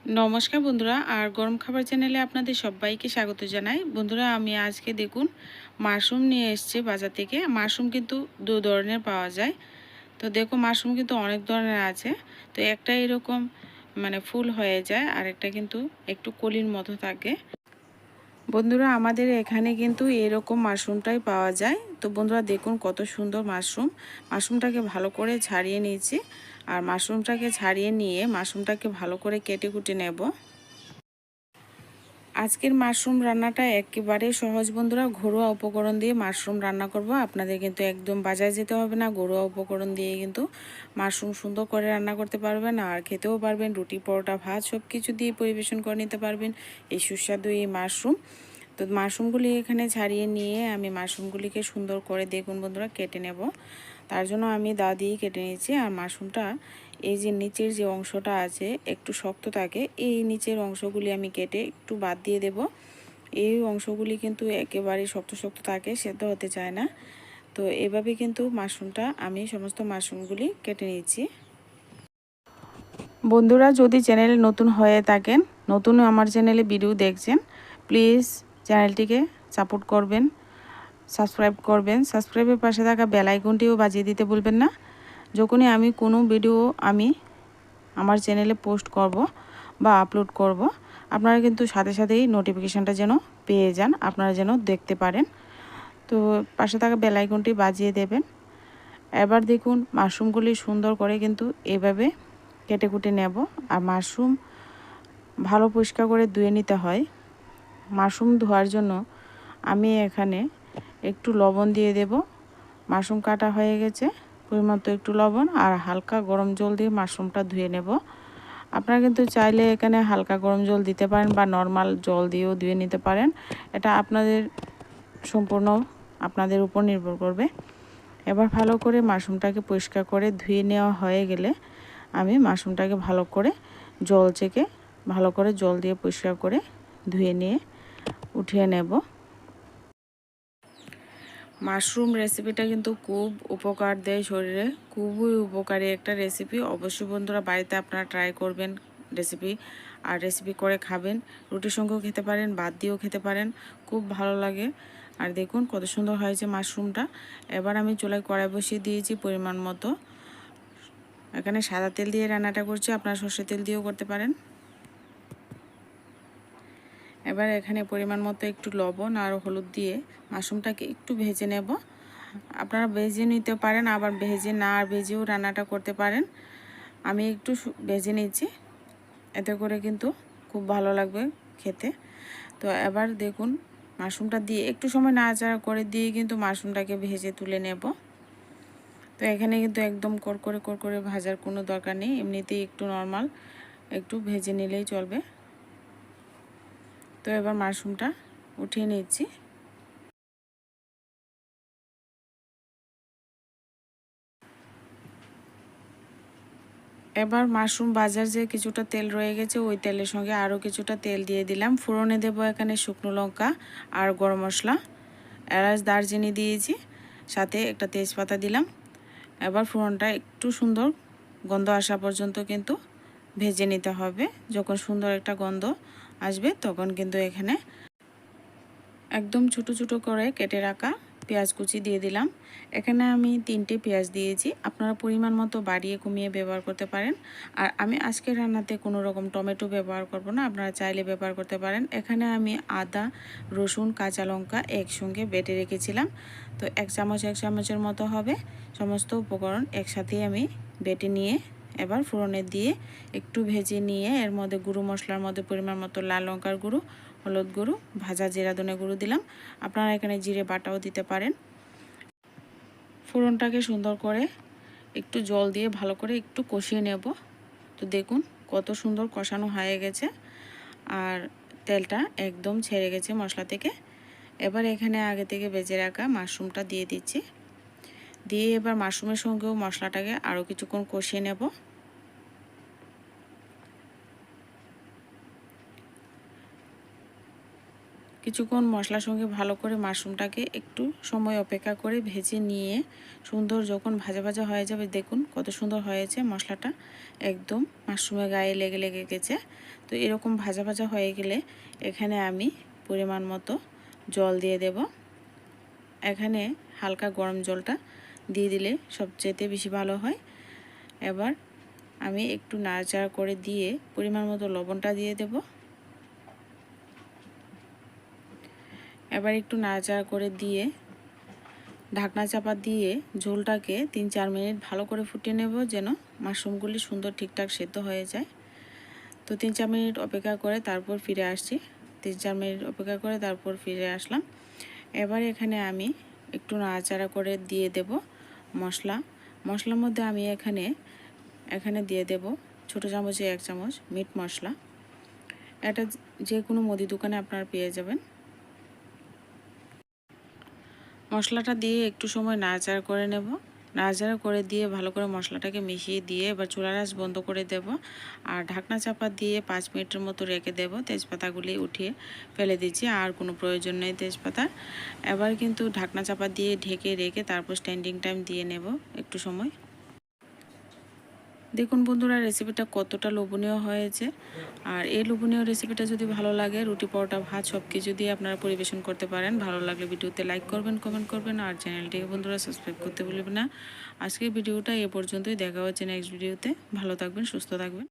নমস্কার বন্ধুরা, আর গরম খাবার চ্যানেলে আপনাদের সবাইকে স্বাগত জানাই। বন্ধুরা, আমি আজকে দেখুন মাশরুম নিয়ে এসেছি বাজার থেকে। মাশরুম কিন্তু দু ধরনের পাওয়া যায়। তো দেখো, মাশরুম কিন্তু অনেক ধরনের আছে। তো একটা এরকম ফুল হয়ে যায়, আর একটা কিন্তু একটু কলির মতো থাকে। বন্ধুরা, আমাদের এখানে কিন্তু এরকম মাশরুমটাই পাওয়া যায়। তো বন্ধুরা দেখুন কত সুন্দর মাশরুমটাকে ভালো করে ছাড়িয়ে নিয়েছি। আর মাশরুমটাকে ছাড়িয়ে নিয়ে মাশরুমটাকে ভালো করে কেটে কুটে নেব। আজকের মাশরুম রান্নাটা একেবারে সহজ বন্ধুরা। ঘরোয়া উপকরণ দিয়ে মাশরুম রান্না করব। আপনাদের কিন্তু একদম বাজারে যেতে হবে না। ঘরোয়া উপকরণ দিয়ে কিন্তু মাশরুম সুন্দর করে রান্না করতে পারবেন, আর খেতেও পারবেন। রুটি, পরোটা, ভাত সব কিছু দিয়ে পরিবেশন করে নিতে পারবেন এই সুস্বাদু এই মাশরুম। তো মাশরুমগুলি এখানে ছাড়িয়ে নিয়ে আমি মাশরুমগুলিকে সুন্দর করে দেখুন বন্ধুরা কেটে নেব। তার জন্য আমি দা দিয়ে কেটে নিয়েছি। আর মাশরুমটা এই যে নিচের যে অংশটা আছে একটু শক্ত থাকে, এই নিচের অংশগুলি আমি কেটে একটু বাদ দিয়ে দেব। এই অংশগুলি কিন্তু একেবারে শক্ত শক্ত থাকে, সেদ্ধ হতে চায় না। তো এভাবে কিন্তু আমি সমস্ত মাশরুমগুলি কেটে নিয়েছি। বন্ধুরা, যদি চ্যানেলে নতুন হয়ে থাকেন, নতুন আমার চ্যানেলে ভিডিও দেখছেন, প্লিজ চ্যানেলটিকে সাপোর্ট করবেন, সাবস্ক্রাইব করবেন। সাবস্ক্রাইবের পাশে থাকা বেল আইকনটিও বাজিয়ে দিতে ভুলবেন না। যখনই আমি কোনো ভিডিও আমার চ্যানেলে পোস্ট করব বা আপলোড করব, আপনারা কিন্তু সাথে সাথেই নোটিফিকেশানটা যেন পেয়ে যান, আপনারা যেন দেখতে পারেন। তো পাশে থাকা বেল আইকনটি বাজিয়ে দেবেন। এবার দেখুন মাশরুমগুলি সুন্দর করে কিন্তু এভাবে কেটে কুটে নেব। আর মাশরুম ভালো পরিষ্কার করে ধুয়ে নিতে হয়। মাশরুম ধোয়ার জন্য আমি এখানে একটু লবণ দিয়ে দেব। মাশরুম কাটা হয়ে গেছে, পরিমাণ তো একটু লবণ আর হালকা গরম জল দিয়ে মাশরুমটা ধুয়ে নেব। আপনারা কিন্তু চাইলে এখানে হালকা গরম জল দিতে পারেন বা নর্মাল জল দিয়েও ধুয়ে নিতে পারেন। এটা সম্পূর্ণ আপনাদের উপর নির্ভর করবে। এবার ভালো করে মাশরুমটাকে পরিষ্কার করে ধুয়ে নেওয়া হয়ে গেলে আমি মাশরুমটাকে ভালো করে জল দিয়ে পরিষ্কার করে ধুয়ে নিয়ে উঠিয়ে নেব। মাশরুম রেসিপিটা কিন্তু খুব উপকার দেয় শরীরে, খুবই উপকারী একটা রেসিপি। অবশ্যই বন্ধুরা বাড়িতে আপনারা ট্রাই করবেন রেসিপি করে খাবেন। রুটির সঙ্গেও খেতে পারেন, ভাত দিয়েও খেতে পারেন, খুব ভালো লাগে। আর দেখুন কত সুন্দর হয়েছে মাশরুমটা। এবার আমি চুলায় কড়াই বসিয়ে দিয়েছি পরিমাণ মতো। এখানে সাদা তেল দিয়ে রান্নাটা করছি, আপনারা সর্ষের তেল দিয়েও করতে পারেন। এবার এখানে পরিমাণ মতো একটু লবণ আর হলুদ দিয়ে মাশরুমটাকে একটু ভেজে নেব। আপনারা ভেজে নিতে পারেন, আবার ভেজেও রান্নাটা করতে পারেন। আমি একটু ভেজে নিচ্ছি, এতে করে কিন্তু খুব ভালো লাগবে খেতে। তো এবার দেখুন মাশরুমটা দিয়ে একটু সময় নাড়াচাড়া করে দিয়ে কিন্তু মাশরুমটাকে ভেজে তুলে নেব। তো এখানে কিন্তু একদম করকরে ভাজার কোনো দরকার নেই, এমনিতেই একটু নর্মাল একটু ভেজে নিলেই চলবে। তো এবার মাশরুমটা উঠিয়ে নিচ্ছি। এবার মাশরুম ভাজার যে কিছুটা তেল রয়ে গেছে, ওই তেলের সঙ্গে আরও কিছুটা তেল দিয়ে দিলাম। ফোড়নে দেব এখানে শুকনো লঙ্কা আর গরম মশলা, এলাচ, দারচিনি দিয়েছি, সাথে একটা তেজপাতা দিলাম। এবার ফোড়নটা একটু সুন্দর গন্ধ আসা পর্যন্ত কিন্তু ভেজে নিতে হবে। যখন সুন্দর একটা গন্ধ আসবে তখন কিন্তু এখানে একদম ছোটো ছোটো করে কেটে রাখা পেঁয়াজ কুচি দিয়ে দিলাম। এখানে আমি 3টে পেঁয়াজ দিয়েছি, আপনারা পরিমাণ মতো বাড়িয়ে কমিয়ে ব্যবহার করতে পারেন। আর আমি আজকের রান্নাতে কোনো রকম টমেটো ব্যবহার করব না, আপনারা চাইলে ব্যবহার করতে পারেন। এখানে আমি আদা, রসুন, কাঁচা লঙ্কা একসঙ্গে বেটে রেখেছিলাম। তো এক চামচের মতো হবে। সমস্ত উপকরণ একসাথেই আমি বেটে নিয়ে এবার ফোড়নে দিয়ে একটু ভেজে নিয়ে এর মধ্যে গুঁড়ো মশলার মধ্যে পরিমাণ মতো লাল লঙ্কার গুঁড়ো, হলুদ গুঁড়ো, ভাজা জিরা ধনে গুঁড়ো দিলাম। আপনারা এখানে জিরে বাটাও দিতে পারেন। ফোড়নটাকে সুন্দর করে একটু জল দিয়ে ভালো করে একটু কষিয়ে নেব। তো দেখুন কত সুন্দর কষানো হয়ে গেছে আর তেলটা একদম ছেড়ে গেছে মশলা থেকে। এবার এখানে আগে থেকে ভেজে রাখা মাশরুমটা দিয়ে দিচ্ছি। দিয়ে এবার মাশরুমের সঙ্গেও মশলাটাকে আরও কিছুক্ষণ কষিয়ে নেব। কিছুক্ষণ মশলার সঙ্গে ভালো করে মাশরুমটাকে একটু সময় অপেক্ষা করে ভেজে নিয়ে সুন্দর যখন ভাজা ভাজা হয়ে যাবে, দেখুন কত সুন্দর হয়েছে মশলাটা, একদম মাশরুমের গায়ে লেগে লেগে গেছে। তো এরকম ভাজা ভাজা হয়ে গেলে এখানে আমি পরিমাণ মতো জল দিয়ে দেব। এখানে হালকা গরম জলটা দিয়ে দিলে সবচেয়ে বেশি ভালো হয়। এবার আমি একটু নাড়াচাড়া করে দিয়ে পরিমাণ মতো লবণটা দিয়ে দেব। এবার একটু নাড়াচাড়া করে দিয়ে ঢাকনা চাপা দিয়ে ঝোলটাকে 3-4 মিনিট ভালো করে ফুটিয়ে নেব, যেন মাশরুমগুলি সুন্দর ঠিকঠাক সেদ্ধ হয়ে যায়। তো 3-4 মিনিট অপেক্ষা করে তারপর ফিরে আসছি। 3-4 মিনিট অপেক্ষা করে তারপর ফিরে আসলাম। এবার এখানে আমি একটু নাড়াচাড়া করে দিয়ে দেব মশলার মধ্যে আমি এখানে দিয়ে দেব ছোটো চামচে 1 চামচ মিট মশলা। এটা যে কোনো মুদি দোকানে আপনারা পেয়ে যাবেন। মশলাটা দিয়ে একটু সময় নাড়াচাড়া করে নেব। নাড়াচাড়া করে দিয়ে ভালো করে মশলাটাকে মিশিয়ে দিয়ে এবার চুলার আঁচ বন্ধ করে দেব আর ঢাকনা চাপা দিয়ে 5 মিনিটের মতো রেখে দেব। তেজপাতাগুলি উঠিয়ে ফেলে দিচ্ছি, আর কোনো প্রয়োজন নেই তেজপাতার। এবার কিন্তু ঢাকনা চাপা দিয়ে ঢেকে রেখে তারপর স্ট্যান্ডিং টাইম দিয়ে নেব একটু সময়। দেখুন বন্ধুরা, রেসিপিটা কতটা লোভনীয় হয়েছে। আর এই লোভনীয় রেসিপিটা যদি ভালো লাগে, রুটি পরোটা ভাত সব কিছু দিয়ে আপনারা পরিবেশন করতে পারেন। ভালো লাগলে ভিডিওতে লাইক করবেন, কমেন্ট করবেন, আর চ্যানেলটিকে বন্ধুরা সাবস্ক্রাইব করতে ভুলবেন না। আজকের ভিডিওটা এ পর্যন্তই, দেখা হচ্ছে নেক্সট ভিডিওতে। ভালো থাকবেন, সুস্থ থাকবেন।